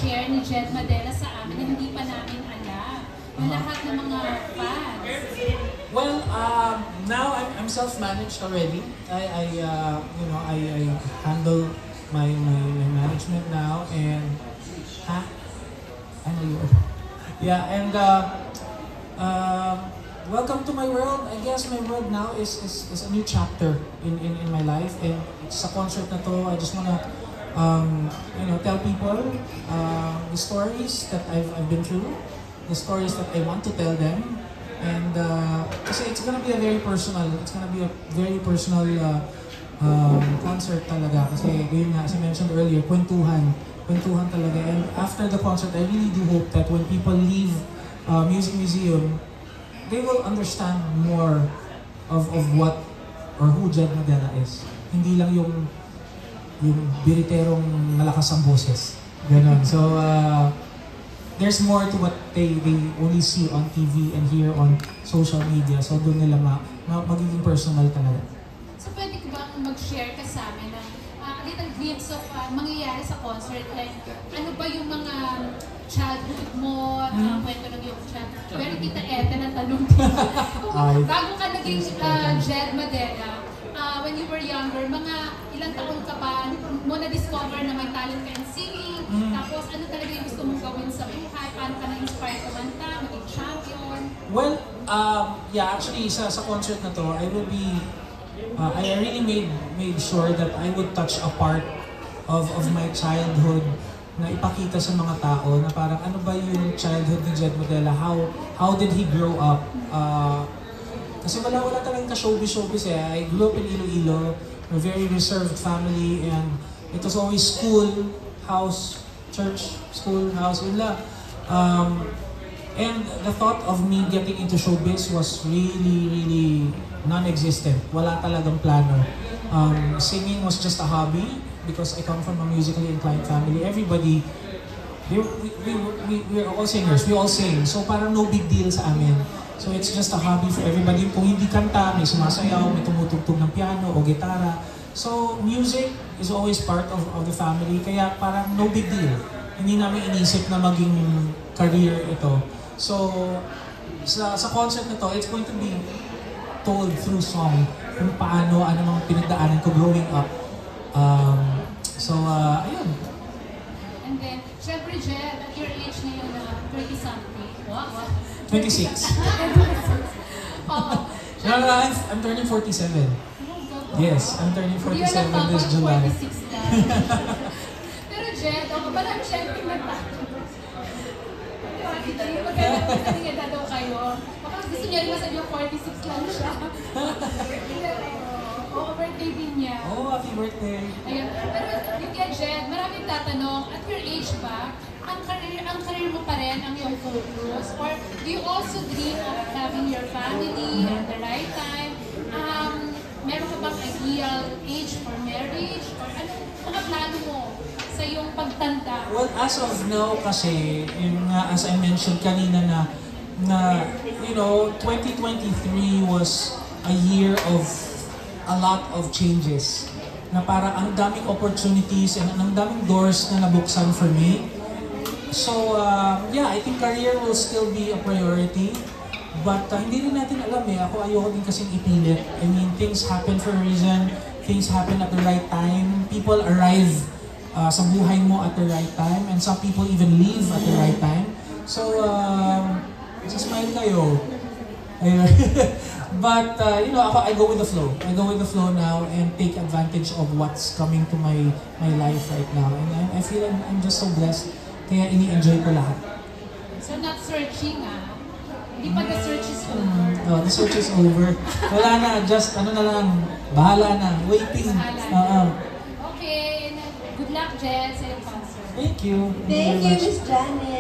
i-share ni Jed Madela sa amin na hindi pa namin alam? Yung lahat ng mga fans. Well, now I'm self-managed already. I handle my management now, and I know you. Yeah, and welcome to my world. I guess my world now is a new chapter in my life, and sa concert na to, I just wanna tell people the stories that I've been through, the stories that I want to tell them, and kasi it's gonna be a very personal concert talaga, kasi yun nga, as I mentioned earlier, kwentuhan talaga. And after the concert, I really do hope that when people leave Music Museum, they will understand more of what or who Jed Madela is. Hindi lang yung biriterong malakas ang boses. Ganon. So, there's more to what they only see on TV and hear on social media. So, doon nila magiging personal talaga. So, pwede ko ba mag-share ka sa amin ng little glimpse of mangyayari sa concert? Like, ano ba yung mga childhood mo, kwento ng iyong childhood? Pero kita Ete na tanong dito. Bago ka naging Jed Madela, when you were younger, mga ilang taon ka pa, mo na-discover na may talent ka in singing, tapos ano talaga yung gusto mong gawin sa buhay, paano ka na-inspire kumanta, maging champion? Well, yeah, actually, sa concert na to, I really made sure that I would touch a part of my childhood na ipakita sa mga tao na parang ano ba yung childhood ni Jed Madela, how did he grow up? Kasi wala talagang ka-showbiz eh. I grew up in Iloilo, a very reserved family, and it was always school, house, church, school, house, yun lang. And the thought of me getting into showbiz was really non-existent. Wala talagang plano. Singing was just a hobby because I come from a musically inclined family. Everybody, we're all singers. We all sing. So parang no big deal sa amin. So it's just a hobby for everybody. Kung hindi kanta, may sumasayaw, may tumutugtog ng piano o gitara. So music is always part of the family. Kaya parang no big deal. Hindi namin inisip na maging career ito. So sa concert na to, it's going to be told through song kung paano, ano mga pinagdaanan ko growing up. Ayun. And then, syempre Jed, at your age ngayon na 30-something. Wow. 26. No, I'm turning 47. Yes, I'm turning 47 this July. 46 lang. Pero Jed, marami siyang pinagtato. Maganda yung edad daw kayo. Baka gusto niya rin masabi yung 46 lang siya. Birthday din niya. Happy birthday. Ayun. Pero yung kaya Jed, maraming tatanong, at your age ba, ang career mo pa rin ang iyong focus? Or do you also dream of having your family at the right time? Meron ka bang ideal age for marriage? Or ano mga plano mo sa iyong pagtanda? Well, as of now kasi, as I mentioned kanina na 2023 was a year of a lot of changes. Na parang ang daming opportunities and ang daming doors na nabuksan for me. So, yeah, I think career will still be a priority. But hindi rin natin alam eh. Ako ayoko din kasing ipilit. I mean, things happen for a reason. Things happen at the right time. People arrive sa buhay mo at the right time. And some people even leave at the right time. So, smile kayo. Ayun. But, ako, I go with the flow. I go with the flow now and take advantage of what's coming to my life right now. And I feel I'm just so blessed. Kaya ini-enjoy ko lahat. So not searching Hindi pa the search is over. The search is over. Wala na, just na lang, bahala na, waiting. Okay, good luck Jed sa iyong concert. Thank you. Thank you, Miss Janet.